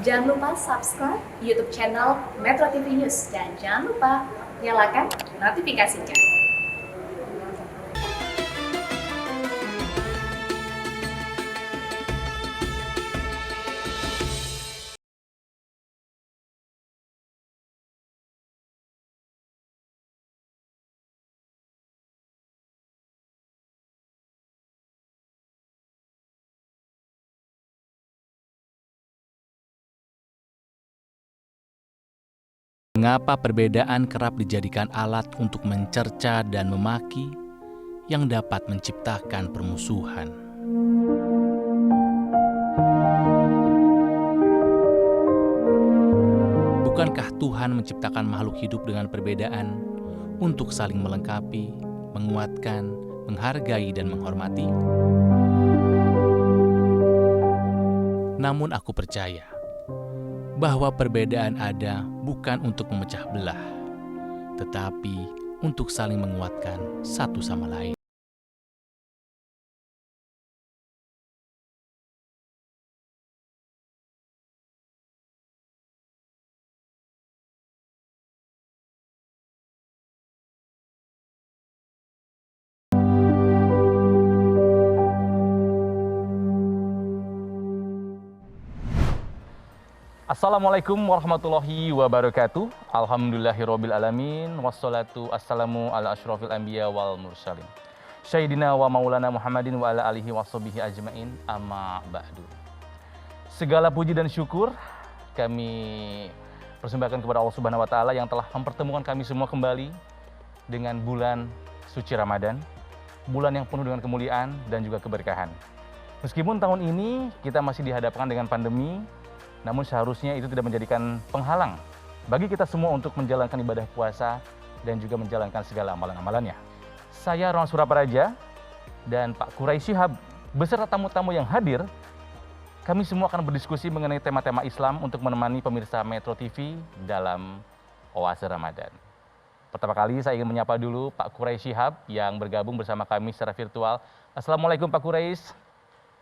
Jangan lupa subscribe YouTube channel Metro TV News dan jangan lupa nyalakan notifikasinya. Mengapa perbedaan kerap dijadikan alat untuk mencerca dan memaki yang dapat menciptakan permusuhan? Bukankah Tuhan menciptakan makhluk hidup dengan perbedaan untuk saling melengkapi, menguatkan, menghargai, dan menghormati? Namun aku percaya bahwa perbedaan ada bukan untuk memecah belah, tetapi untuk saling menguatkan satu sama lain. Assalamualaikum warahmatullahi wabarakatuh. Alhamdulillahirabbil alamin wassalatu wassalamu ala asyrofil anbiya wal mursalin. Sayyidina wa maulana Muhammadin wa ala alihi washabihi ajmain, amma ba'du. Segala puji dan syukur kami persembahkan kepada Allah Subhanahu wa taala yang telah mempertemukan kami semua kembali dengan bulan suci Ramadan, bulan yang penuh dengan kemuliaan dan juga keberkahan. Meskipun tahun ini kita masih dihadapkan dengan pandemi, namun seharusnya itu tidak menjadikan penghalang bagi kita semua untuk menjalankan ibadah puasa dan juga menjalankan segala amalan-amalannya. Saya Ron Surapraja dan Pak Quraish Shihab beserta tamu-tamu yang hadir, kami semua akan berdiskusi mengenai tema-tema Islam untuk menemani pemirsa Metro TV dalam Oase Ramadan. Pertama kali saya ingin menyapa dulu Pak Quraish Shihab yang bergabung bersama kami secara virtual. Assalamualaikum Pak Quraish.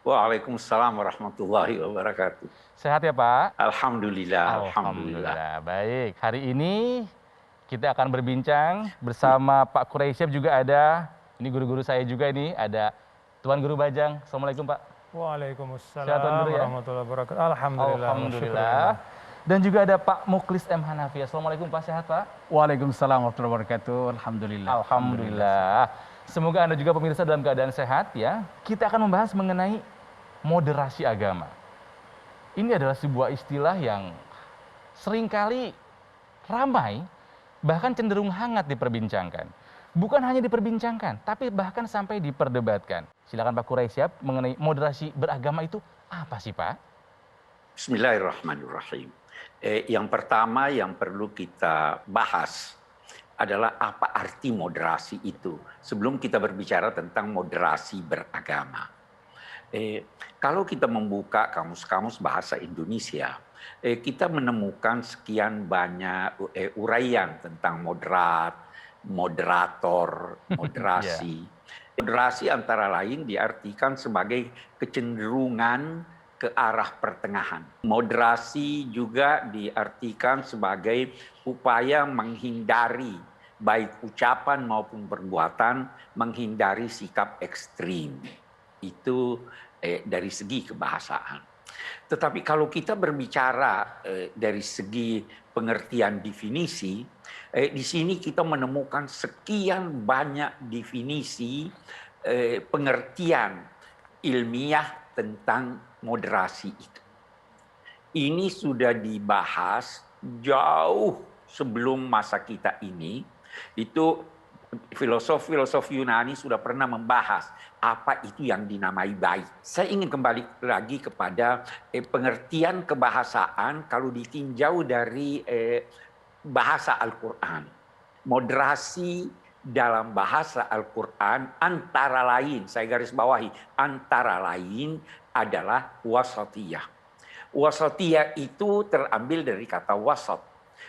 Waalaikumsalam warahmatullahi wabarakatuh. Sehat ya Pak? Alhamdulillah. Alhamdulillah. Baik, hari ini kita akan berbincang bersama Pak Quraish Shihab juga ada. Ini guru-guru saya juga ini, ada Tuan Guru Bajang. Assalamualaikum Pak. Waalaikumsalam Sehat, Tuan Guru, ya? warahmatullahi wabarakatuh. Alhamdulillah. Alhamdulillah. Dan juga ada Pak Mukhlis M. Hanafi. Assalamualaikum Pak, sehat Pak? Waalaikumsalam warahmatullahi wabarakatuh. Alhamdulillah. Alhamdulillah. Semoga Anda juga pemirsa dalam keadaan sehat ya. Kita akan membahas mengenai moderasi agama. Ini adalah sebuah istilah yang seringkali ramai, bahkan cenderung hangat diperbincangkan. Bukan hanya diperbincangkan, tapi bahkan sampai diperdebatkan. Silakan Pak Quraish Shihab, mengenai moderasi beragama itu apa sih Pak? Bismillahirrahmanirrahim. Yang pertama yang perlu kita bahas adalah apa arti moderasi itu sebelum kita berbicara tentang moderasi beragama. Kalau kita membuka kamus-kamus bahasa Indonesia, kita menemukan sekian banyak uraian tentang moderat, moderator, moderasi. Moderasi antara lain diartikan sebagai kecenderungan ke arah pertengahan. Moderasi juga diartikan sebagai upaya menghindari baik ucapan maupun perbuatan, menghindari sikap ekstrim. Itu dari segi kebahasaan. Tetapi kalau kita berbicara dari segi pengertian definisi, di sini kita menemukan sekian banyak definisi pengertian ilmiah tentang moderasi itu. Ini sudah dibahas jauh sebelum masa kita ini. Itu filosof Yunani sudah pernah membahas apa itu yang dinamai baik. Saya ingin kembali lagi kepada pengertian kebahasaan kalau ditinjau dari bahasa Al-Quran. Moderasi dalam bahasa Al-Quran antara lain, saya garis bawahi, antara lain adalah wasatiyah. Wasatiyah itu terambil dari kata wasat.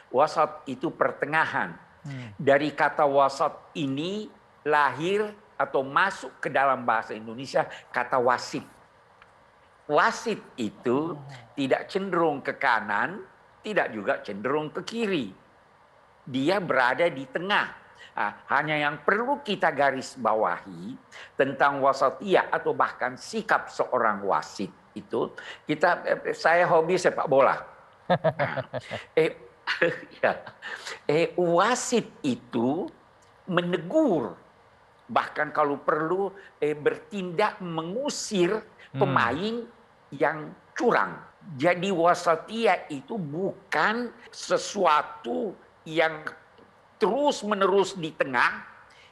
Wasat itu pertengahan. Dari kata wasat ini lahir atau masuk ke dalam bahasa Indonesia kata wasit. Wasit itu tidak cenderung ke kanan, tidak juga cenderung ke kiri. Dia berada di tengah. Hanya yang perlu kita garis bawahi tentang wasatiyah atau bahkan sikap seorang wasit itu, saya hobi sepak bola. Ya, wasit itu menegur, bahkan kalau perlu bertindak mengusir pemain yang curang. Jadi wasatiyah itu bukan sesuatu yang terus-menerus di tengah,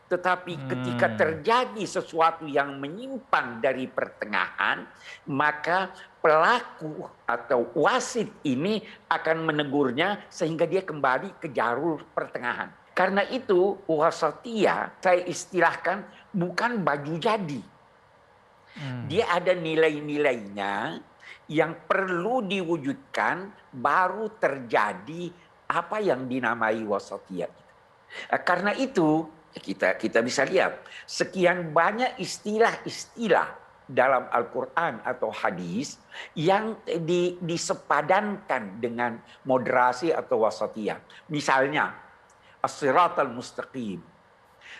tetapi ketika terjadi sesuatu yang menyimpang dari pertengahan, maka pelaku atau wasit ini akan menegurnya sehingga dia kembali ke jalur pertengahan. Karena itu wasatiyah saya istilahkan bukan baju jadi. Dia ada nilai-nilainya yang perlu diwujudkan baru terjadi apa yang dinamai wasatiyah. Karena itu kita bisa lihat sekian banyak istilah-istilah dalam Al-Quran atau hadis yang disepadankan dengan moderasi atau wasatiyah. Misalnya as-siratal mustaqim.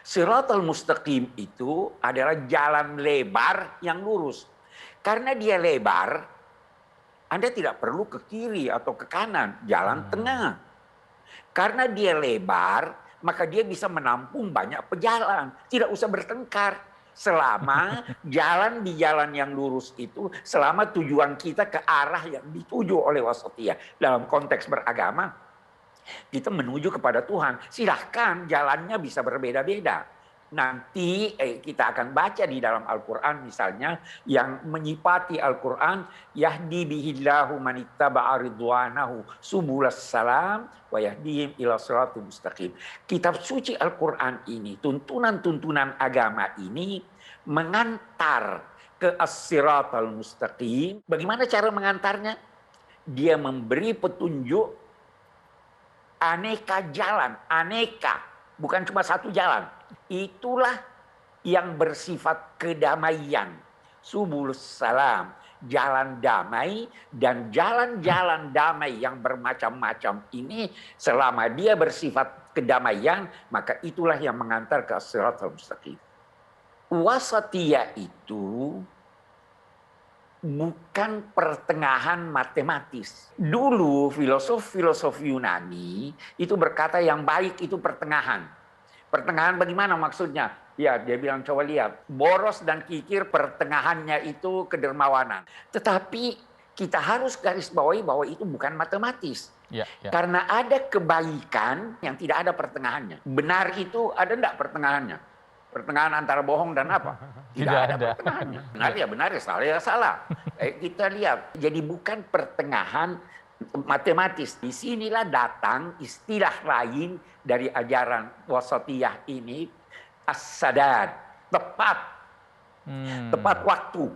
Siratal mustaqim itu adalah jalan lebar yang lurus. Karena dia lebar, Anda tidak perlu ke kiri atau ke kanan, jalan tengah. Karena dia lebar, maka dia bisa menampung banyak pejalan. Tidak usah bertengkar. Selama jalan di jalan yang lurus itu, selama tujuan kita ke arah yang dituju oleh wasatiyah. Dalam konteks beragama, kita menuju kepada Tuhan. Silahkan jalannya bisa berbeda-beda. Nanti kita akan baca di dalam Al-Quran misalnya yang menyipati Al-Quran, yahdi bihillahu manittaba'a ridwanahu subulas salam wa yahdihim ila siratul mustaqim. Kitab suci Al-Quran ini, tuntunan-tuntunan agama ini mengantar ke as-siratal mustaqim. Bagaimana cara mengantarnya? Dia memberi petunjuk aneka jalan, aneka, bukan cuma satu jalan. Itulah yang bersifat kedamaian. Subulus salam, jalan damai, dan jalan-jalan damai yang bermacam-macam ini selama dia bersifat kedamaian, maka itulah yang mengantar ke as-siratal mustaqim. Wasatiyah itu bukan pertengahan matematis. Dulu filosof Yunani itu berkata yang baik itu pertengahan. Pertengahan bagaimana maksudnya? Ya, dia bilang coba lihat, boros dan kikir pertengahannya itu kedermawanan. Tetapi kita harus garis bawahi bahwa itu bukan matematis. Ya. Karena ada kebaikan yang tidak ada pertengahannya. Benar itu ada enggak pertengahannya? Pertengahan antara bohong dan apa? Tidak ada pertengahannya. Benar ya benar, ya salah ya salah. Kita lihat. Jadi bukan pertengahan matematis. Di sinilah datang istilah lain dari ajaran wasatiyah ini, as-sadad, tepat. Tepat waktu,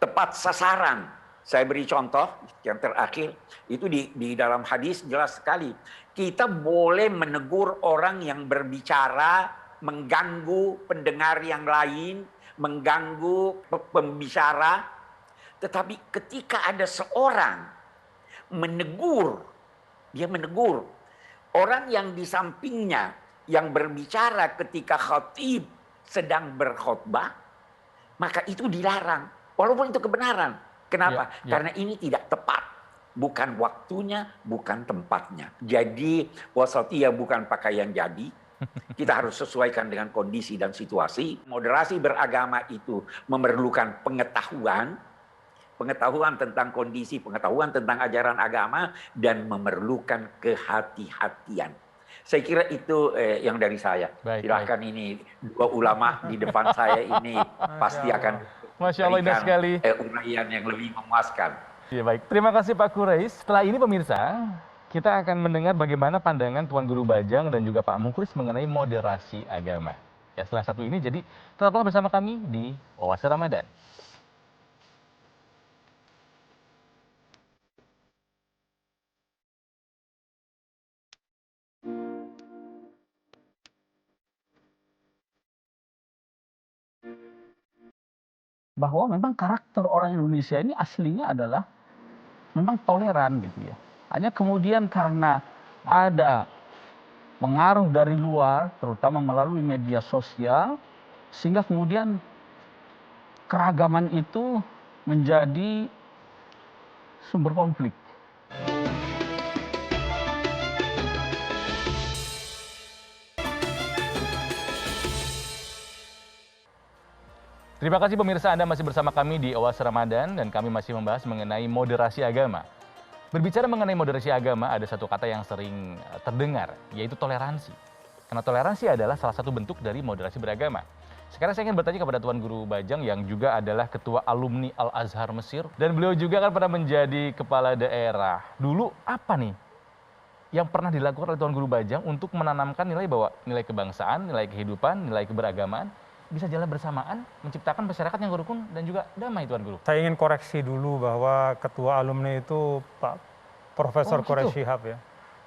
tepat sasaran. Saya beri contoh yang terakhir. Itu di dalam hadis jelas sekali. Kita boleh menegur orang yang berbicara mengganggu pendengar yang lain, mengganggu pembicara. Tetapi ketika ada seorang menegur, dia menegur orang yang di sampingnya yang berbicara ketika khatib sedang berkhutbah, maka itu dilarang. Walaupun itu kebenaran. Kenapa? Karena ini tidak tepat. Bukan waktunya, bukan tempatnya. Jadi wasatiyah bukan pakaian jadi. Kita harus sesuaikan dengan kondisi dan situasi. Moderasi beragama itu memerlukan pengetahuan tentang kondisi, pengetahuan tentang ajaran agama, dan memerlukan kehati-hatian. Saya kira itu yang dari saya. Silahkan ini dua ulama di depan saya ini pasti akan Masya Allah, indah sekali. Uraian yang lebih memuaskan. Ya, baik. Terima kasih Pak Quraish. Setelah ini pemirsa, kita akan mendengar bagaimana pandangan Tuan Guru Bajang dan juga Pak Mukhlis mengenai moderasi agama. Ya, setelah satu ini, jadi tetaplah bersama kami di Oase Ramadan. bahwa memang karakter orang Indonesia ini aslinya adalah memang toleran gitu ya. Hanya kemudian karena ada pengaruh dari luar, terutama melalui media sosial, sehingga kemudian keragaman itu menjadi sumber konflik. Terima kasih pemirsa, Anda masih bersama kami di Oase Ramadan dan kami masih membahas mengenai moderasi agama. Berbicara mengenai moderasi agama, ada satu kata yang sering terdengar, yaitu toleransi. Karena toleransi adalah salah satu bentuk dari moderasi beragama. Sekarang saya ingin bertanya kepada Tuan Guru Bajang yang juga adalah Ketua Alumni Al-Azhar Mesir. Dan beliau juga kan pernah menjadi kepala daerah. Dulu apa nih yang pernah dilakukan oleh Tuan Guru Bajang untuk menanamkan nilai bahwa nilai kebangsaan, nilai kehidupan, nilai keberagaman bisa jalan bersamaan, menciptakan masyarakat yang rukun dan juga damai, Tuan Guru? Saya ingin koreksi dulu bahwa ketua alumni itu Pak Profesor Quraish Shihab ya.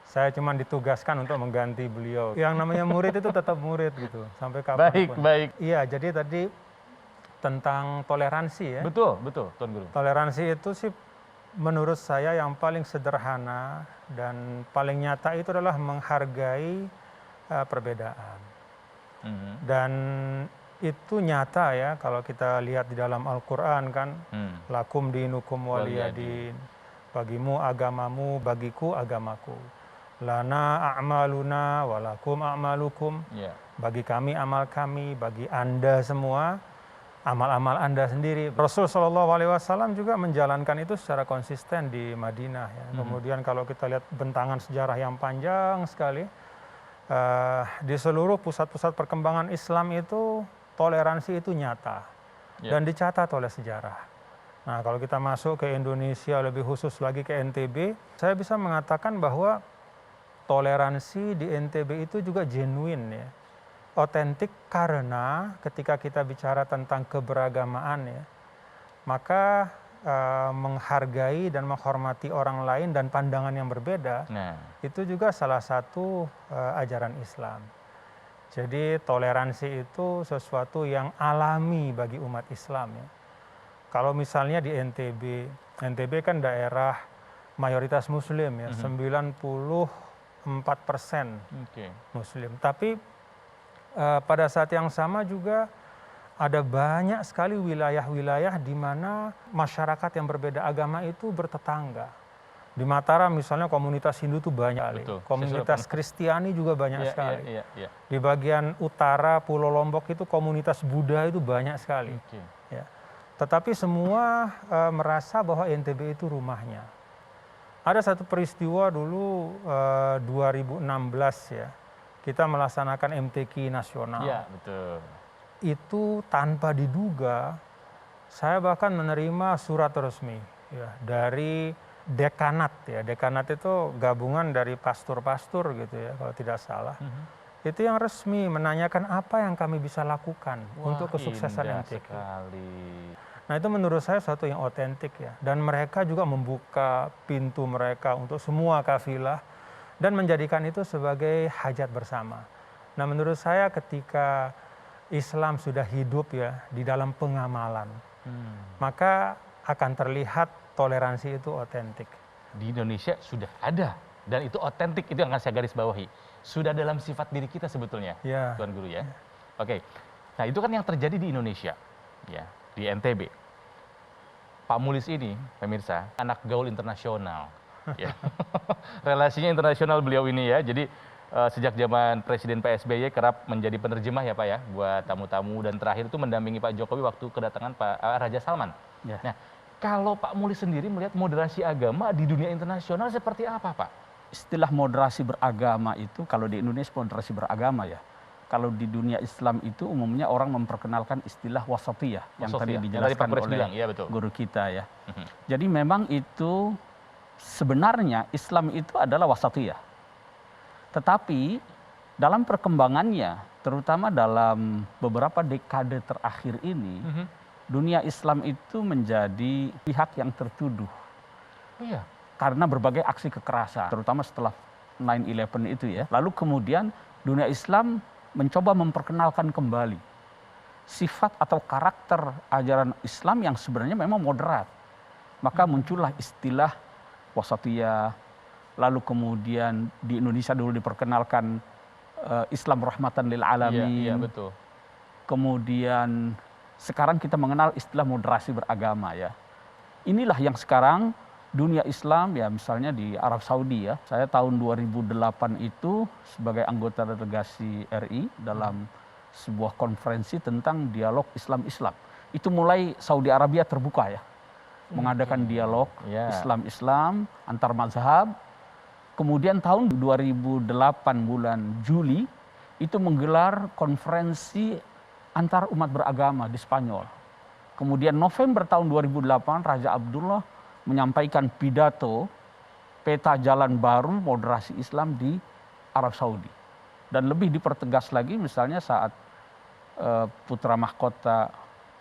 Saya cuma ditugaskan untuk mengganti beliau. Yang namanya murid itu tetap murid gitu, sampai kapanpun. Baik. Iya, jadi tadi tentang toleransi ya. Betul, Tuan Guru. Toleransi itu sih menurut saya yang paling sederhana dan paling nyata itu adalah menghargai perbedaan. Dan itu nyata ya kalau kita lihat di dalam Al-Quran kan, lakum dinukum waliyadin, bagimu agamamu, bagiku agamaku, lana a'maluna walakum a'malukum, bagi kami amal kami, bagi Anda semua amal-amal Anda sendiri. Rasul SAW juga menjalankan itu secara konsisten di Madinah ya. Kemudian kalau kita lihat bentangan sejarah yang panjang sekali, di seluruh pusat-pusat perkembangan Islam itu toleransi itu nyata dan dicatat oleh sejarah. Nah, kalau kita masuk ke Indonesia, lebih khusus lagi ke NTB, saya bisa mengatakan bahwa toleransi di NTB itu juga genuine ya, otentik, karena ketika kita bicara tentang keberagamaan ya, maka menghargai dan menghormati orang lain dan pandangan yang berbeda, itu juga salah satu ajaran Islam. Jadi toleransi itu sesuatu yang alami bagi umat Islam ya. Kalau misalnya di NTB kan daerah mayoritas Muslim ya, 94% Muslim. Tapi pada saat yang sama juga ada banyak sekali wilayah-wilayah di mana masyarakat yang berbeda agama itu bertetangga. Di Mataram misalnya komunitas Hindu itu banyak sekali, komunitas Kristiani juga banyak sekali. Di bagian utara Pulau Lombok itu komunitas Buddha itu banyak sekali. Ya. Tetapi semua merasa bahwa NTB itu rumahnya. Ada satu peristiwa dulu 2016 ya, kita melaksanakan MTQ nasional. Iya, betul. Itu tanpa diduga, saya bahkan menerima surat resmi ya, dari dekanat ya. Dekanat itu gabungan dari pastor-pastor gitu ya, kalau tidak salah. Itu yang resmi menanyakan apa yang kami bisa lakukan untuk kesuksesan MTQ. Nah, itu menurut saya suatu yang otentik ya. Dan mereka juga membuka pintu mereka untuk semua kafilah dan menjadikan itu sebagai hajat bersama. Nah, menurut saya ketika Islam sudah hidup ya di dalam pengamalan, maka akan terlihat toleransi itu otentik. Di Indonesia sudah ada dan itu otentik, itu yang akan saya garis bawahi. Sudah dalam sifat diri kita sebetulnya, Tuan Guru ya. Oke. Nah, itu kan yang terjadi di Indonesia ya, di NTB. Pak Mulis ini, pemirsa, anak gaul internasional. Ya. Relasinya internasional beliau ini ya. Jadi sejak zaman Presiden PSBY kerap menjadi penerjemah ya Pak ya, buat tamu-tamu, dan terakhir itu mendampingi Pak Jokowi waktu kedatangan Pak Raja Salman. Nah, kalau Pak Mulis sendiri melihat moderasi agama di dunia internasional seperti apa Pak? Istilah moderasi beragama itu, kalau di Indonesia moderasi beragama ya. Kalau di dunia Islam itu umumnya orang memperkenalkan istilah wasatiyah yang tadi dijelaskan oleh guru kita ya. Jadi memang itu sebenarnya Islam itu adalah wasatiyah. Tetapi dalam perkembangannya, terutama dalam beberapa dekade terakhir ini, dunia Islam itu menjadi pihak yang tertuduh. Karena berbagai aksi kekerasan, terutama setelah 9/11 itu ya. Lalu kemudian dunia Islam mencoba memperkenalkan kembali sifat atau karakter ajaran Islam yang sebenarnya memang moderat. Maka muncullah istilah wasatiyah, lalu kemudian di Indonesia dulu diperkenalkan Islam rahmatan lil alamin. Iya, betul. Kemudian sekarang kita mengenal istilah moderasi beragama ya. Inilah yang sekarang dunia Islam ya, misalnya di Arab Saudi ya. Saya tahun 2008 itu sebagai anggota delegasi RI dalam sebuah konferensi tentang dialog Islam-Islam. Itu mulai Saudi Arabia terbuka ya. Mengadakan dialog Islam-Islam antar mazhab. Kemudian tahun 2008 bulan Juli itu menggelar konferensi antar umat beragama di Spanyol. Kemudian November tahun 2008 Raja Abdullah menyampaikan pidato peta jalan baru moderasi Islam di Arab Saudi. Dan lebih dipertegas lagi misalnya saat putra mahkota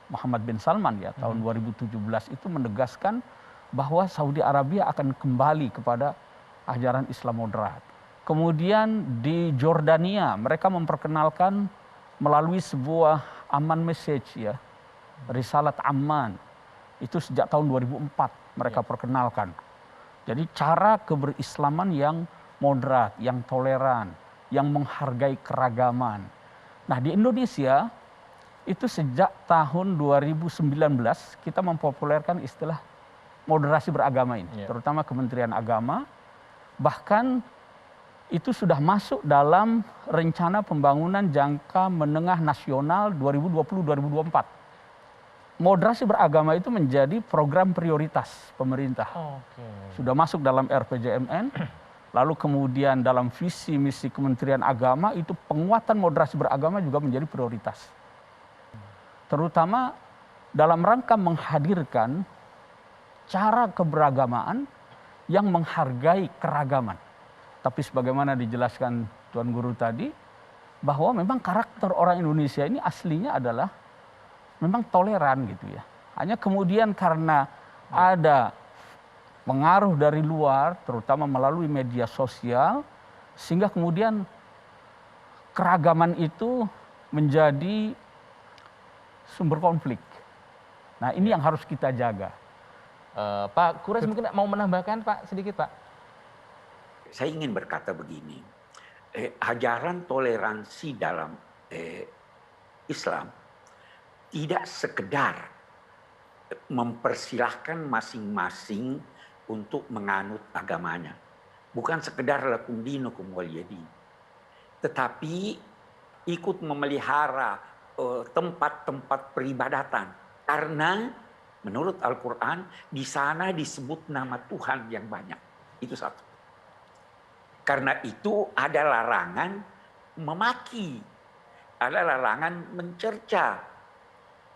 Muhammad bin Salman ya tahun 2017 itu menegaskan bahwa Saudi Arabia akan kembali kepada ajaran Islam moderat. Kemudian di Jordania mereka memperkenalkan melalui sebuah Amman Message ya, Risalat Amman. Itu sejak tahun 2004 mereka perkenalkan. Jadi cara keberislaman yang moderat, yang toleran, yang menghargai keragaman. Nah di Indonesia itu sejak tahun 2019 kita mempopulerkan istilah moderasi beragama ini. Terutama Kementerian Agama. Bahkan itu sudah masuk dalam rencana pembangunan jangka menengah nasional 2020-2024. Moderasi beragama itu menjadi program prioritas pemerintah. Sudah masuk dalam RPJMN, lalu kemudian dalam visi misi Kementerian Agama itu penguatan moderasi beragama juga menjadi prioritas. Terutama dalam rangka menghadirkan cara keberagamaan yang menghargai keragaman. Tapi sebagaimana dijelaskan Tuan Guru tadi, bahwa memang karakter orang Indonesia ini aslinya adalah memang toleran gitu ya. Hanya kemudian karena ada pengaruh dari luar, terutama melalui media sosial, sehingga kemudian keragaman itu menjadi sumber konflik. Nah ini yang harus kita jaga. Pak Kures mungkin mau menambahkan Pak sedikit Pak. Saya ingin berkata begini, ajaran toleransi dalam Islam tidak sekedar mempersilahkan masing-masing untuk menganut agamanya. Bukan sekedar lakum dinukum waliyadin. Tetapi ikut memelihara tempat-tempat peribadatan. Karena menurut Al-Quran di sana disebut nama Tuhan yang banyak. Itu satu. Karena itu ada larangan memaki. Ada larangan mencerca.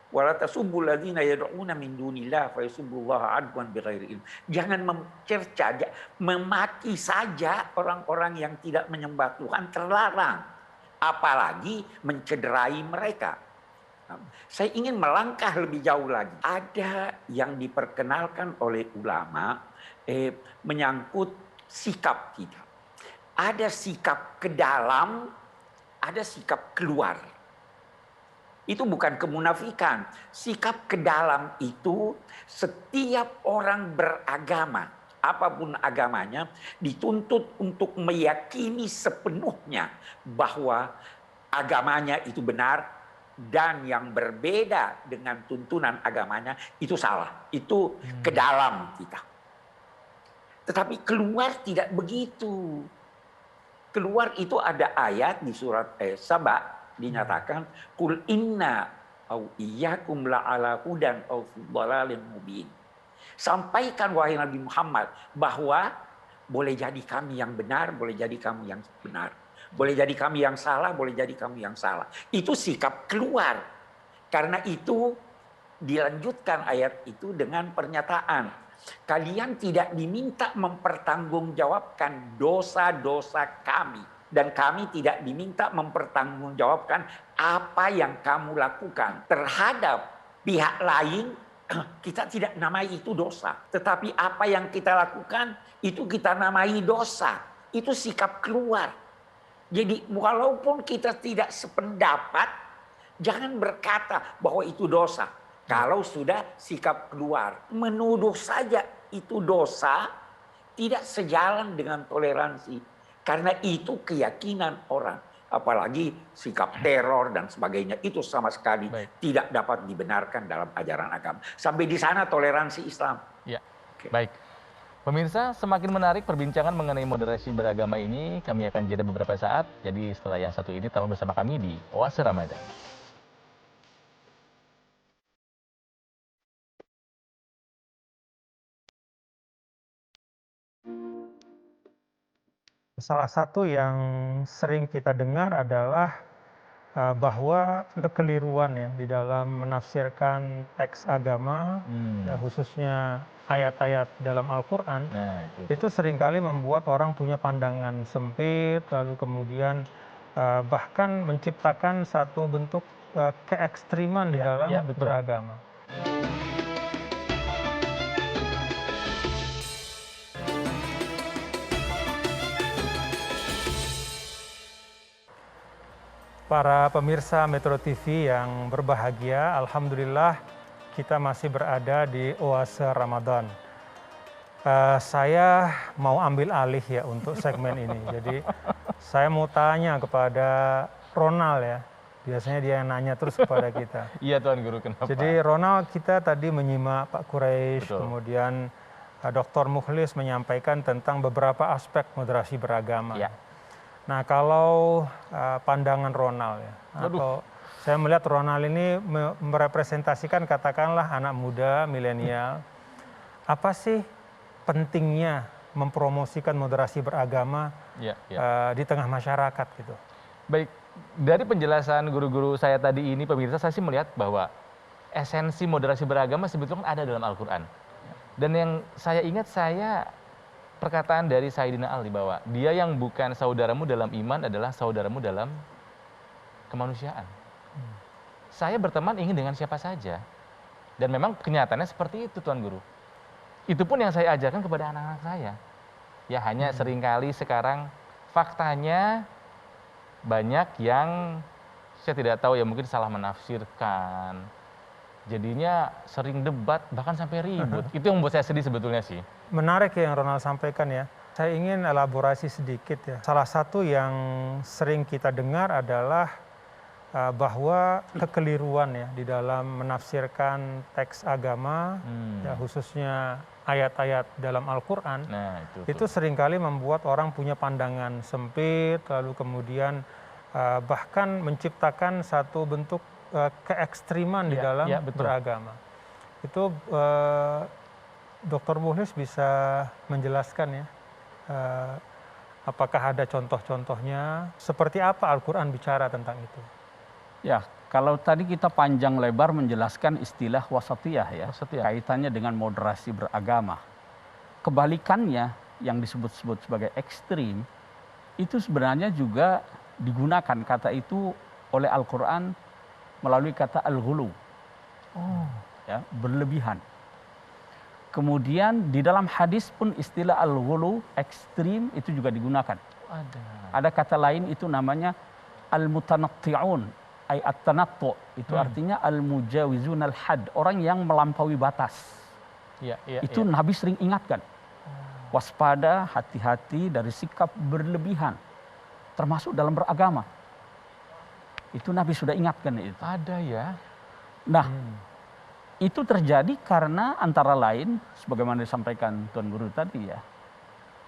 Wala tasubbul ladzina yad'una min dunillah fa yasubbullaha adwan bighairi ilm. Jangan mencerca, memaki saja orang-orang yang tidak menyembah Tuhan terlarang. Apalagi mencederai mereka. Saya ingin melangkah lebih jauh lagi. Ada yang diperkenalkan oleh ulama menyangkut sikap kita. Ada sikap ke dalam, ada sikap keluar. Itu bukan kemunafikan. Sikap ke dalam itu setiap orang beragama, apapun agamanya, dituntut untuk meyakini sepenuhnya bahwa agamanya itu benar dan yang berbeda dengan tuntunan agamanya itu salah. Itu ke dalam kita. Tetapi keluar tidak begitu. Keluar itu ada ayat di surat Saba dinyatakan kul inna au iyyakum la ala hudan au fi dhalalin mubin. Sampaikan wahai Nabi Muhammad bahwa boleh jadi kami yang benar, boleh jadi kamu yang benar. Boleh jadi kami yang salah, boleh jadi kamu yang salah. Itu sikap keluar. Karena itu dilanjutkan ayat itu dengan pernyataan. Kalian tidak diminta mempertanggungjawabkan dosa-dosa kami. Dan kami tidak diminta mempertanggungjawabkan apa yang kamu lakukan. Terhadap pihak lain, kita tidak namai itu dosa. Tetapi apa yang kita lakukan, itu kita namai dosa. Itu sikap keluar. Jadi walaupun kita tidak sependapat Jangan berkata bahwa itu dosa. Kalau sudah sikap keluar, menuduh saja itu dosa, tidak sejalan dengan toleransi. Karena itu keyakinan orang. Apalagi sikap teror dan sebagainya, itu sama sekali tidak dapat dibenarkan dalam ajaran agama. Sampai di sana toleransi Islam. Ya, baik. Pemirsa, semakin menarik perbincangan mengenai moderasi beragama ini. Kami akan jeda beberapa saat. Jadi setelah yang satu ini, tetap bersama kami di Oase Ramadan. Salah satu yang sering kita dengar adalah bahwa kekeliruan ya di dalam menafsirkan teks agama, khususnya ayat-ayat dalam Al-Quran, itu seringkali membuat orang punya pandangan sempit, lalu kemudian bahkan menciptakan satu bentuk keekstriman di dalam beragama. Para pemirsa Metro TV yang berbahagia, alhamdulillah kita masih berada di Oase Ramadan. Saya mau ambil alih ya untuk segmen ini. Jadi saya mau tanya kepada Ronald ya. Biasanya dia yang nanya terus kepada kita. Iya Tuan Guru, kenapa? Jadi Ronald, kita tadi menyimak Pak Quraisy, kemudian Dr. Mukhlis menyampaikan tentang beberapa aspek moderasi beragama. Ya. Nah, kalau pandangan Ronald ya, atau saya melihat Ronald ini merepresentasikan katakanlah anak muda, milenial. Apa sih pentingnya mempromosikan moderasi beragama di tengah masyarakat gitu? Baik, dari penjelasan guru-guru saya tadi ini, pemirsa, saya sih melihat bahwa esensi moderasi beragama sebetulnya ada dalam Al-Quran. Dan yang saya ingat, perkataan dari Sayyidina Ali bahwa dia yang bukan saudaramu dalam iman adalah saudaramu dalam kemanusiaan. Saya berteman ingin dengan siapa saja. Dan memang kenyataannya seperti itu Tuan Guru. Itu pun yang saya ajarkan kepada anak-anak saya. Ya hanya seringkali sekarang faktanya banyak yang saya tidak tahu ya, mungkin salah menafsirkan. Jadinya sering debat, bahkan sampai ribut. Itu yang membuat saya sedih sebetulnya sih. Menarik yang Ronald sampaikan ya. Saya ingin elaborasi sedikit ya. Salah satu yang sering kita dengar adalah bahwa kekeliruan ya di dalam menafsirkan teks agama, ya, khususnya ayat-ayat dalam Al-Quran, itu seringkali membuat orang punya pandangan sempit, lalu kemudian bahkan menciptakan satu bentuk keekstriman di dalam beragama. Itu Dr. Mukhlis bisa menjelaskan ya, apakah ada contoh-contohnya, seperti apa Al-Quran bicara tentang itu? Ya, kalau tadi kita panjang lebar menjelaskan istilah wasatiyah ya, kaitannya dengan moderasi beragama. Kebalikannya yang disebut-sebut sebagai ekstrim, itu sebenarnya juga digunakan kata itu oleh Al-Quran melalui kata al-ghulu, ya, berlebihan. Kemudian di dalam hadis pun istilah al-ghulu, ekstrim, itu juga digunakan. Ada kata lain itu namanya al-mutanatti'un, ay at-tanattu', itu artinya al-mujawizun al-had, orang yang melampaui batas. Itu Nabi sering ingatkan. Waspada, hati-hati dari sikap berlebihan, termasuk dalam beragama. Itu Nabi sudah ingatkan itu. Ada ya. Nah, itu terjadi karena antara lain, sebagaimana disampaikan Tuan Guru tadi ya,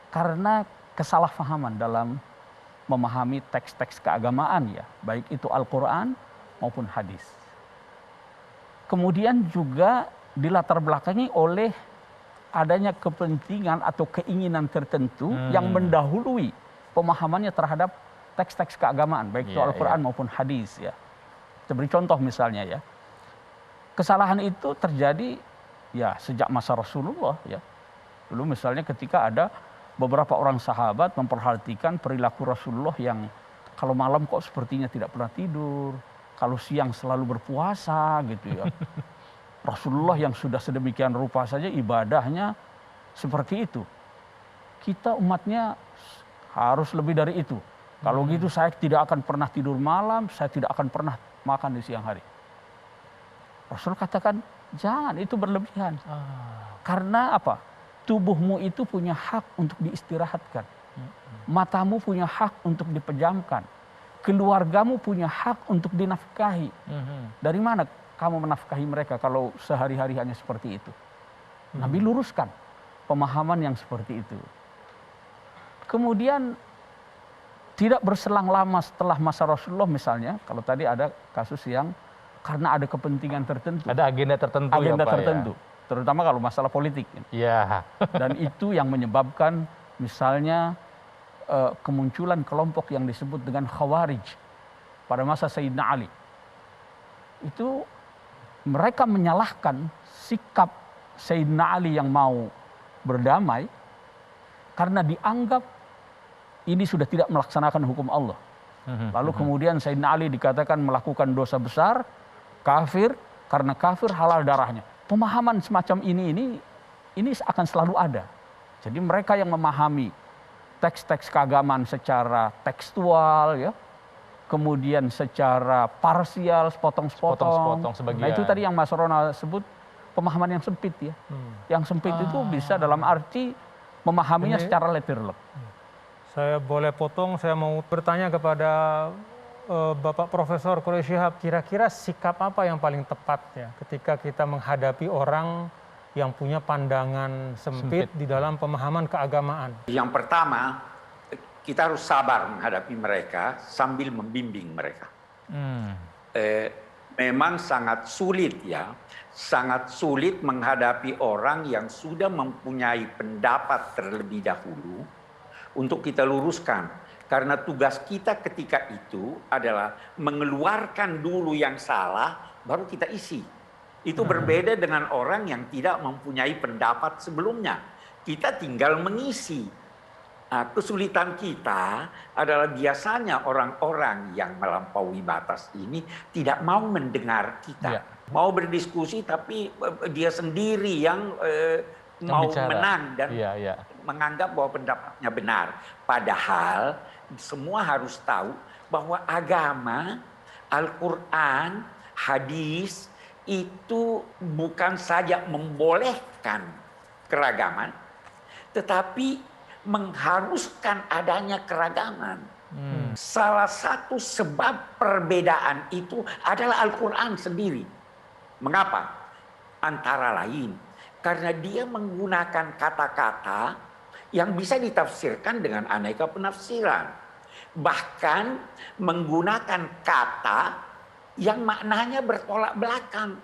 karena kesalahpahaman dalam memahami teks-teks keagamaan ya, baik itu Al-Quran maupun hadis. Kemudian juga dilatar belakangi oleh adanya kepentingan atau keinginan tertentu yang mendahului pemahamannya terhadap teks-teks keagamaan, baik itu Al-Quran maupun hadis ya. Kita beri contoh misalnya ya. Kesalahan itu terjadi ya sejak masa Rasulullah ya. Dulu misalnya ketika ada beberapa orang sahabat memperhatikan perilaku Rasulullah yang kalau malam kok sepertinya tidak pernah tidur, kalau siang selalu berpuasa gitu ya. Rasulullah yang sudah sedemikian rupa saja ibadahnya seperti itu. Kita umatnya harus lebih dari itu. Kalau gitu saya tidak akan pernah tidur malam, saya tidak akan pernah makan di siang hari. Rasul katakan, jangan, itu berlebihan. Karena apa? Tubuhmu itu punya hak untuk diistirahatkan. Matamu punya hak untuk dipejamkan. Keluargamu punya hak untuk dinafkahi. Dari mana kamu menafkahi mereka kalau sehari-hari hanya seperti itu? Nabi luruskan pemahaman yang seperti itu. Kemudian tidak berselang lama setelah masa Rasulullah misalnya, kalau tadi ada kasus yang karena ada kepentingan tertentu. Ada agenda tertentu. Agenda tertentu, terutama kalau masalah politik. Iya. Dan itu yang menyebabkan misalnya kemunculan kelompok yang disebut dengan Khawarij pada masa Sayyidina Ali. Itu mereka menyalahkan sikap Sayyidina Ali yang mau berdamai karena dianggap ini sudah tidak melaksanakan hukum Allah. Lalu kemudian Sayyidina Ali dikatakan melakukan dosa besar, kafir, karena kafir halal darahnya. Pemahaman semacam ini akan selalu ada. Jadi mereka yang memahami teks-teks keagamaan secara tekstual, ya, kemudian secara parsial, sepotong-sepotong. Nah itu tadi yang Mas Ronald sebut pemahaman yang sempit, ya. Yang sempit itu bisa dalam arti memahaminya secara letterlek. Saya boleh potong, saya mau bertanya kepada Bapak Profesor Quraish Shihab, kira-kira sikap apa yang paling tepat ya ketika kita menghadapi orang yang punya pandangan sempit di dalam pemahaman keagamaan? Yang pertama, kita harus sabar menghadapi mereka sambil membimbing mereka. Memang sangat sulit ya, sangat sulit menghadapi orang yang sudah mempunyai pendapat terlebih dahulu untuk kita luruskan. Karena tugas kita ketika itu adalah mengeluarkan dulu yang salah, baru kita isi. Itu berbeda dengan orang yang tidak mempunyai pendapat sebelumnya. Kita tinggal mengisi. Nah, kesulitan kita adalah biasanya orang-orang yang melampaui batas ini tidak mau mendengar kita. Mau berdiskusi tapi dia sendiri yang mau menang dan menganggap bahwa pendapatnya benar. Padahal semua harus tahu bahwa agama, Al-Quran, hadis itu bukan saja membolehkan keragaman, tetapi mengharuskan adanya keragaman. Salah satu sebab perbedaan itu adalah Al-Quran sendiri. Mengapa? Antara lain, karena dia menggunakan kata-kata yang bisa ditafsirkan dengan aneka penafsiran. Bahkan menggunakan kata yang maknanya bertolak belakang.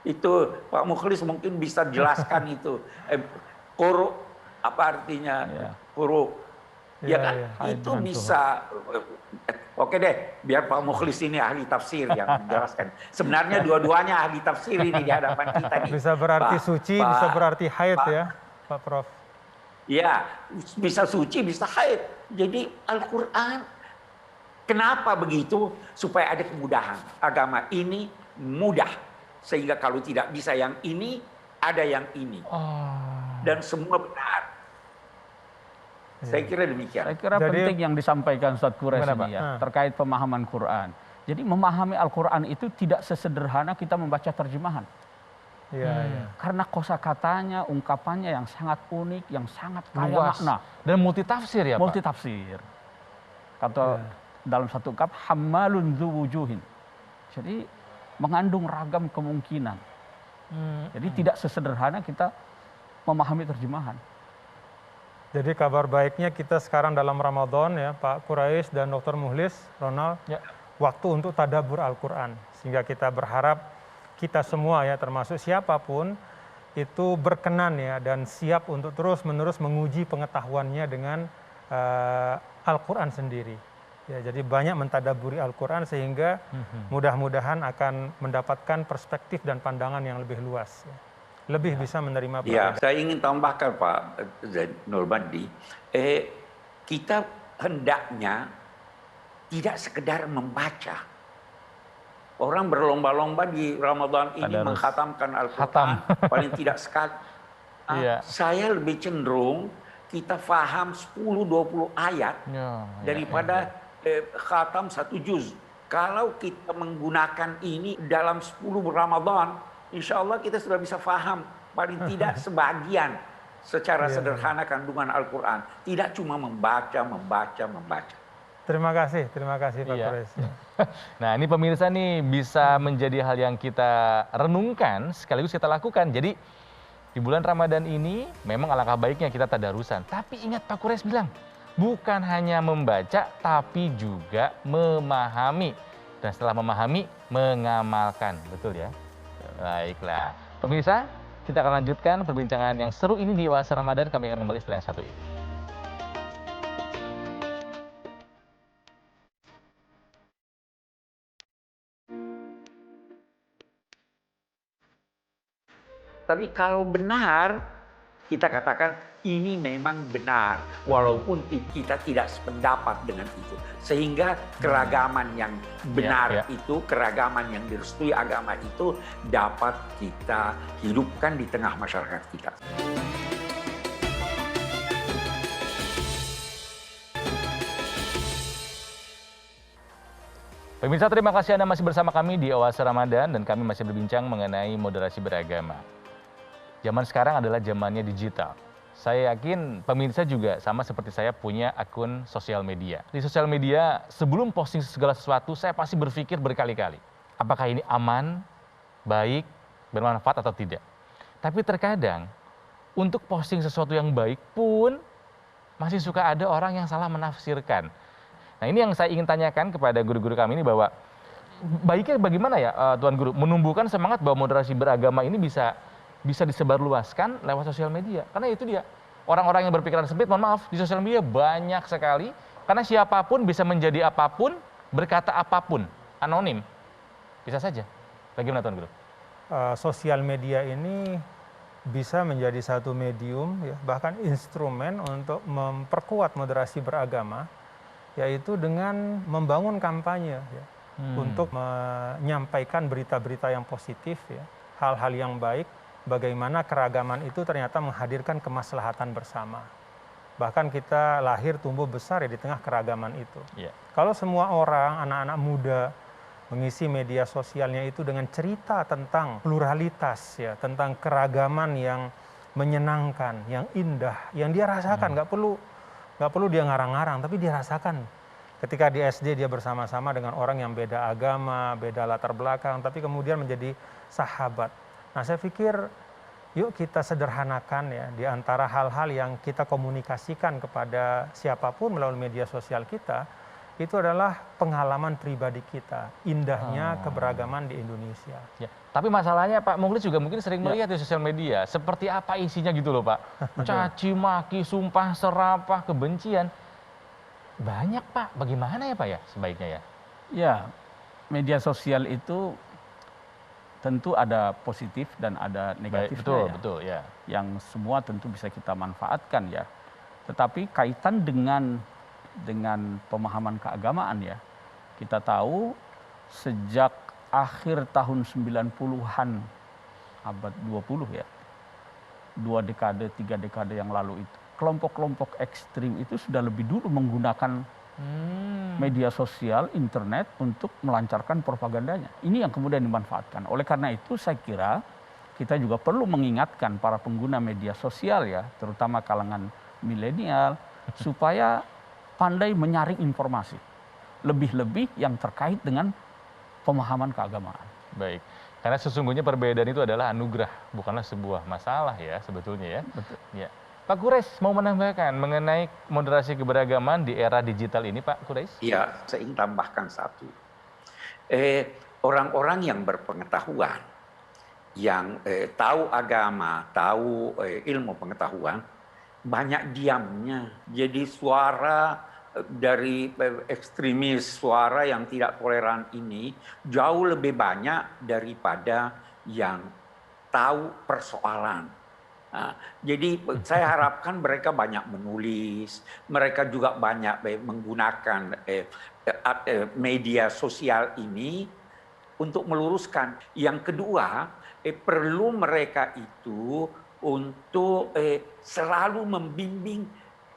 Itu Pak Mukhlis mungkin bisa jelaskan itu. Quru, apa artinya? Quru. Ya kan? Itu bisa. Oke deh, biar Pak Mukhlis ini ahli tafsir yang menjelaskan. Sebenarnya dua-duanya ahli tafsir ini di hadapan kita nih. Bisa berarti suci, bisa berarti haid ya, Pak Prof. Ya, bisa suci, bisa haid. Jadi Al-Quran, kenapa begitu? Supaya ada kemudahan. Agama ini mudah. Sehingga kalau tidak bisa yang ini, ada yang ini. Dan semua benar. Saya kira demikian. Saya kira penting yang disampaikan Ustaz Quraish ini ya, terkait pemahaman Quran. Jadi memahami Al-Quran itu tidak sesederhana kita membaca terjemahan. Karena kosakatanya, ungkapannya yang sangat unik, yang sangat kaya makna. Dan multitafsir ya Pak? Multitafsir. Kata dalam satu ungkap, hammalun dzu wujuhin. Jadi mengandung ragam kemungkinan. Jadi tidak sesederhana kita memahami terjemahan. Jadi kabar baiknya kita sekarang dalam Ramadan ya Pak Quraish dan Dr. Mukhlis, Ronald, waktu untuk tadabbur Al-Quran. Sehingga kita berharap kita semua ya termasuk siapapun itu berkenan ya dan siap untuk terus-menerus menguji pengetahuannya dengan Al-Quran sendiri. Ya, jadi banyak mentadabburi Al-Quran sehingga mudah-mudahan akan mendapatkan perspektif dan pandangan yang lebih luas. Ya. Lebih bisa menerima perbedaan. Ya, saya ingin tambahkan Pak Zainul Bandi, kita hendaknya tidak sekedar membaca. Orang berlomba-lomba di Ramadan ini menghatamkan Al-Quran, paling tidak sekali. Saya lebih cenderung kita faham 10-20 ayat daripada khatam 1 juz. Kalau kita menggunakan ini dalam 10 Ramadan, insya Allah kita sudah bisa paham paling tidak sebagian secara sederhana kandungan Al-Quran. Tidak cuma membaca. Terima kasih Pak Kores. Nah ini pemirsa nih bisa menjadi hal yang kita renungkan sekaligus kita lakukan. Jadi di bulan Ramadan ini memang alangkah baiknya kita tadarusan. Tapi ingat Pak Kores bilang, bukan hanya membaca tapi juga memahami. Dan setelah memahami, mengamalkan. Betul ya? Baiklah. Pemirsa, kita akan lanjutkan perbincangan yang seru ini di Oase Ramadan. Kami akan kembali setelah yang satu ini. Tapi kalau benar, kita katakan ini memang benar. Walaupun kita tidak sependapat dengan itu. Sehingga keragaman yang benar itu, keragaman yang direstui agama itu dapat kita hidupkan di tengah masyarakat kita. Pemirsa, terima kasih Anda masih bersama kami di Oase Ramadan dan kami masih berbincang mengenai moderasi beragama. Zaman sekarang adalah zamannya digital. Saya yakin pemirsa juga sama seperti saya punya akun sosial media. Di sosial media sebelum posting segala sesuatu saya pasti berpikir berkali-kali. Apakah ini aman, baik, bermanfaat atau tidak. Tapi terkadang untuk posting sesuatu yang baik pun masih suka ada orang yang salah menafsirkan. Nah ini yang saya ingin tanyakan kepada guru-guru kami ini bahwa baiknya bagaimana ya Tuan Guru menumbuhkan semangat bahwa moderasi beragama ini bisa disebarluaskan lewat sosial media. Karena itu dia, orang-orang yang berpikiran sempit, mohon maaf, di sosial media banyak sekali. Karena siapapun bisa menjadi apapun, berkata apapun, anonim. Bisa saja. Bagaimana Tuan Guru? Sosial media ini bisa menjadi satu medium, ya, bahkan instrumen untuk memperkuat moderasi beragama, yaitu dengan membangun kampanye, ya, untuk menyampaikan berita-berita yang positif, ya, hal-hal yang baik, bagaimana keragaman itu ternyata menghadirkan kemaslahatan bersama. Bahkan kita lahir tumbuh besar ya di tengah keragaman itu. Kalau semua orang, anak-anak muda mengisi media sosialnya itu dengan cerita tentang pluralitas, ya, tentang keragaman yang menyenangkan, yang indah, yang dia rasakan, nggak perlu dia ngarang-ngarang, tapi dia rasakan. Ketika di SD dia bersama-sama dengan orang yang beda agama, beda latar belakang, tapi kemudian menjadi sahabat. Nah saya pikir yuk kita sederhanakan ya di antara hal-hal yang kita komunikasikan kepada siapapun melalui media sosial kita, itu adalah pengalaman pribadi kita, indahnya keberagaman di Indonesia. Ya. Tapi masalahnya Pak Mukhlis juga mungkin sering melihat di sosial media, seperti apa isinya gitu loh Pak. Caci, maki, sumpah, serapah, kebencian. Banyak Pak, bagaimana ya Pak ya sebaiknya ya? Ya, media sosial itu tentu ada positif dan ada negatifnya. Betul ya. Yang semua tentu bisa kita manfaatkan ya. Tetapi kaitan dengan pemahaman keagamaan ya. Kita tahu sejak akhir tahun 90-an abad 20 ya. 2 dekade, 3 dekade yang lalu itu. Kelompok-kelompok ekstrim itu sudah lebih dulu menggunakan media sosial, internet untuk melancarkan propagandanya. Ini yang kemudian dimanfaatkan. Oleh karena itu saya kira kita juga perlu mengingatkan para pengguna media sosial ya, terutama kalangan milenial, supaya pandai menyaring informasi. Lebih-lebih yang terkait dengan pemahaman keagamaan. Baik, karena sesungguhnya perbedaan itu adalah anugerah, bukanlah sebuah masalah ya sebetulnya ya. Betul. Ya. Pak Kures mau menambahkan mengenai moderasi keberagaman di era digital ini, Pak Kures? Iya, saya ingin tambahkan satu. Orang-orang yang berpengetahuan, yang tahu agama, tahu ilmu pengetahuan, banyak diamnya. Jadi suara dari ekstremis, suara yang tidak toleran ini jauh lebih banyak daripada yang tahu persoalan. Nah, jadi saya harapkan mereka banyak menulis, mereka juga banyak menggunakan media sosial ini untuk meluruskan. Yang kedua, perlu mereka itu untuk selalu membimbing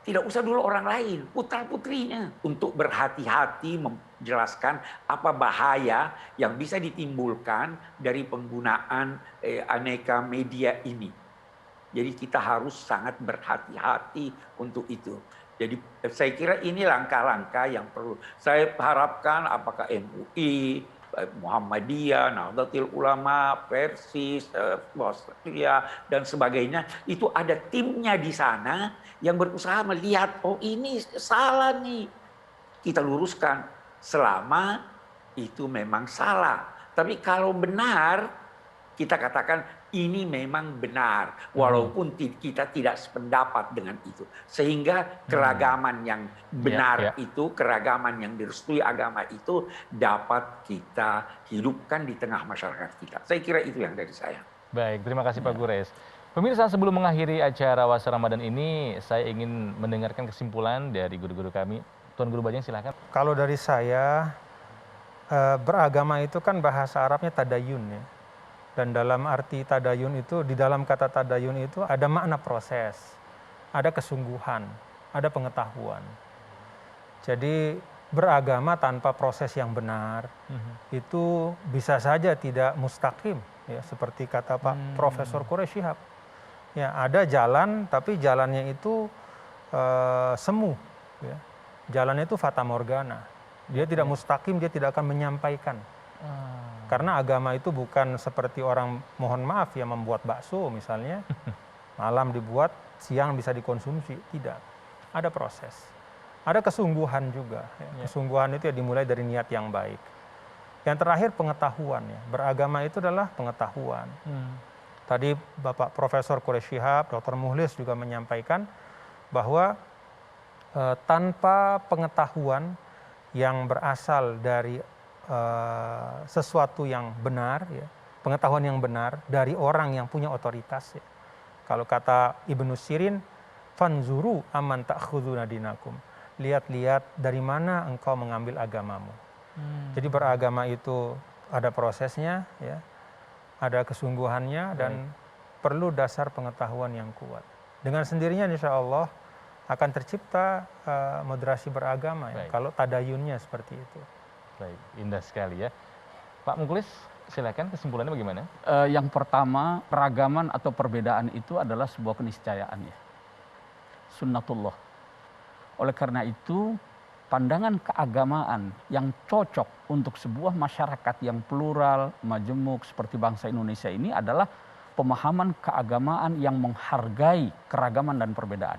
Tidak usah dulu orang lain, putra-putrinya. Untuk berhati-hati menjelaskan apa bahaya yang bisa ditimbulkan dari penggunaan aneka media ini. Jadi kita harus sangat berhati-hati untuk itu. Jadi saya kira ini langkah-langkah yang perlu. Saya harapkan apakah MUI, Muhammadiyah, Nahdlatul Ulama, Persis, Wasatiyah, dan sebagainya, itu ada timnya di sana yang berusaha melihat, oh ini salah nih, kita luruskan selama itu memang salah. Tapi kalau benar, kita katakan ini memang benar, walaupun kita tidak sependapat dengan itu. Sehingga keragaman yang benar itu, keragaman yang direstui agama itu dapat kita hidupkan di tengah masyarakat kita. Saya kira itu yang dari saya. Baik, terima kasih Pak Gures. Pemirsa, sebelum mengakhiri acara Wasa Ramadan ini, saya ingin mendengarkan kesimpulan dari guru-guru kami. Tuan Guru Bajang, silakan. Kalau dari saya, beragama itu kan bahasa Arabnya tadayun ya. Dan dalam arti tadayun itu, di dalam kata tadayun itu ada makna proses, ada kesungguhan, ada pengetahuan. Jadi beragama tanpa proses yang benar, itu bisa saja tidak mustaqim, ya, seperti kata Pak Profesor Quraish Shihab. Ya, ada jalan, tapi jalannya itu semu. Ya. Jalannya itu fata morgana. Dia tidak mustaqim, dia tidak akan menyampaikan. Karena agama itu bukan seperti orang, mohon maaf ya, membuat bakso misalnya, malam dibuat, siang bisa dikonsumsi. Tidak, ada proses. Ada kesungguhan juga. Ya. Kesungguhan itu ya dimulai dari niat yang baik. Yang terakhir pengetahuan ya. Beragama itu adalah pengetahuan. Tadi Bapak Profesor Quraish Shihab, Dr. Mukhlis juga menyampaikan bahwa tanpa pengetahuan yang berasal dari sesuatu yang benar, ya, pengetahuan yang benar dari orang yang punya otoritas. Ya. Kalau kata Ibnu Sirin, fanzuru aman ta'khuduna dinakum. Lihat-lihat dari mana engkau mengambil agamamu. Jadi beragama itu ada prosesnya, ya, ada kesungguhannya, dan perlu dasar pengetahuan yang kuat. Dengan sendirinya insya Allah akan tercipta moderasi beragama, ya, kalau tadayunnya seperti itu. Baik, indah sekali ya. Pak Mukhlis, silakan kesimpulannya bagaimana? Yang pertama, keragaman atau perbedaan itu adalah sebuah keniscayaan ya. Sunnatullah. Oleh karena itu, pandangan keagamaan yang cocok untuk sebuah masyarakat yang plural, majemuk seperti bangsa Indonesia ini adalah pemahaman keagamaan yang menghargai keragaman dan perbedaan.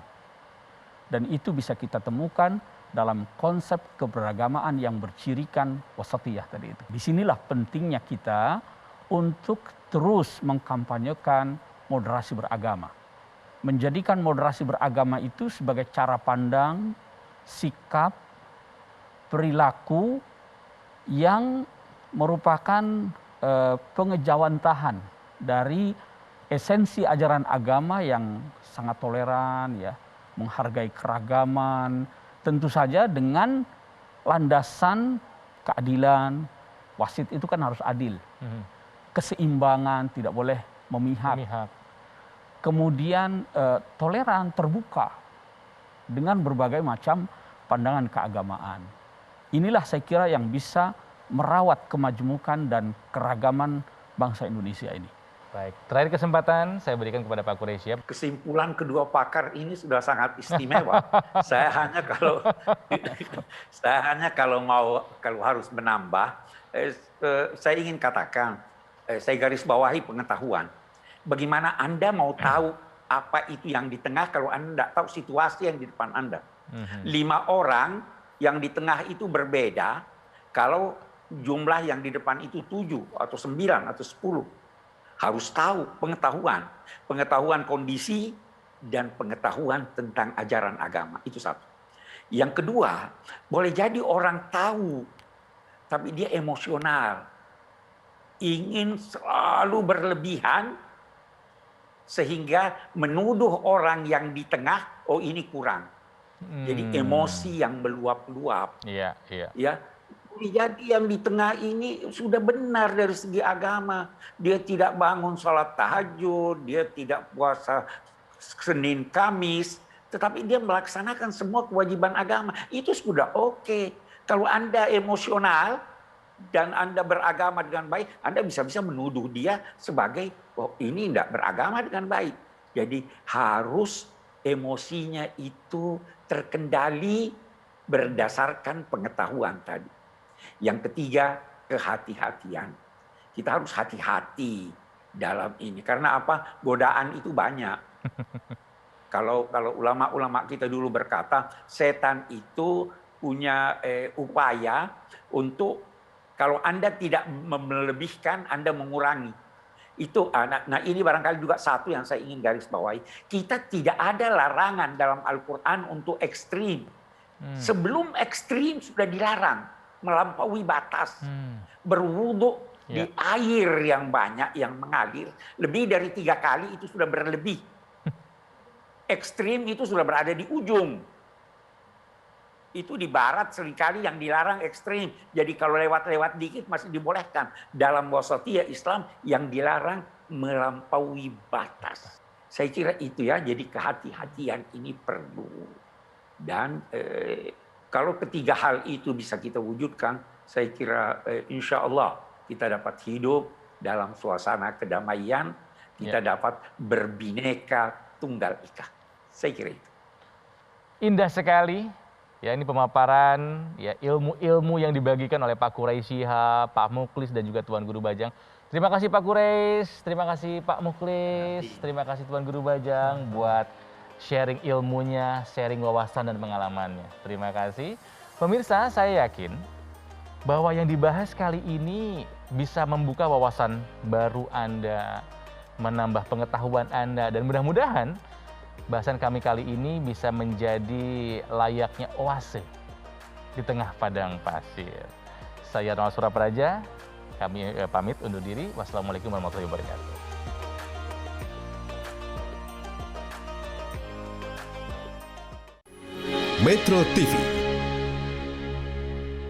Dan itu bisa kita temukan dalam konsep keberagamaan yang bercirikan wasatiyah tadi itu. Disinilah pentingnya kita untuk terus mengkampanyekan moderasi beragama. Menjadikan moderasi beragama itu sebagai cara pandang, sikap, perilaku yang merupakan pengejawantahan dari esensi ajaran agama yang sangat toleran, ya, menghargai keragaman, tentu saja dengan landasan keadilan. Wasit itu kan harus adil. Keseimbangan, tidak boleh memihak. Kemudian toleran, terbuka dengan berbagai macam pandangan keagamaan. Inilah saya kira yang bisa merawat kemajemukan dan keragaman bangsa Indonesia ini. Baik, terakhir kesempatan saya berikan kepada Pak Quraish Shihab. Kesimpulan kedua pakar ini sudah sangat istimewa. saya hanya kalau harus menambah, saya ingin katakan, saya garis bawahi pengetahuan. Bagaimana Anda mau tahu apa itu yang di tengah kalau Anda tidak tahu situasi yang di depan Anda? 5 orang yang di tengah itu berbeda kalau jumlah yang di depan itu 7 atau 9 atau 10. Harus tahu pengetahuan kondisi dan pengetahuan tentang ajaran agama. Itu satu. Yang kedua, boleh jadi orang tahu, tapi dia emosional. Ingin selalu berlebihan, sehingga menuduh orang yang di tengah, oh ini kurang. Jadi emosi yang meluap-luap. Iya. Ya. Jadi yang di tengah ini sudah benar dari segi agama. Dia tidak bangun sholat tahajud, dia tidak puasa Senin Kamis, tetapi dia melaksanakan semua kewajiban agama. Itu sudah oke. Kalau Anda emosional dan Anda beragama dengan baik, Anda bisa-bisa menuduh dia sebagai, oh ini tidak beragama dengan baik. Jadi harus emosinya itu terkendali berdasarkan pengetahuan tadi. Yang ketiga, kehati-hatian. Kita harus hati-hati dalam ini. Karena apa? Godaan itu banyak. Kalau ulama-ulama kita dulu berkata, setan itu punya upaya untuk kalau Anda tidak melebihkan, Anda mengurangi. Itu, nah ini barangkali juga satu yang saya ingin garis bawahi. Kita tidak ada larangan dalam Al-Quran untuk ekstrim. Sebelum ekstrim sudah dilarang melampaui batas, berwudu di air yang banyak yang mengalir lebih dari 3 kali itu sudah berlebih. Ekstrim itu sudah berada di ujung. Itu di barat seringkali yang dilarang ekstrim. Jadi kalau lewat-lewat dikit masih dibolehkan. Dalam wasatiyah Islam yang dilarang melampaui batas. Saya kira itu ya, jadi kehati-hatian ini perlu. Dan kalau ketiga hal itu bisa kita wujudkan, saya kira insya Allah kita dapat hidup dalam suasana kedamaian, kita dapat berbineka tunggal ika. Saya kira itu. Indah sekali. Ya, ini pemaparan ya ilmu-ilmu yang dibagikan oleh Pak Quraish Shihab, Pak Mukhlis dan juga Tuan Guru Bajang. Terima kasih Pak Quraish, terima kasih Pak Mukhlis, terima kasih Tuan Guru Bajang buat sharing ilmunya, sharing wawasan dan pengalamannya. Terima kasih. Pemirsa, saya yakin bahwa yang dibahas kali ini bisa membuka wawasan baru Anda, menambah pengetahuan Anda, dan mudah-mudahan bahasan kami kali ini bisa menjadi layaknya oase di tengah padang pasir. Saya Ronald Surapraja, kami pamit undur diri. Wassalamualaikum warahmatullahi wabarakatuh. Metro TV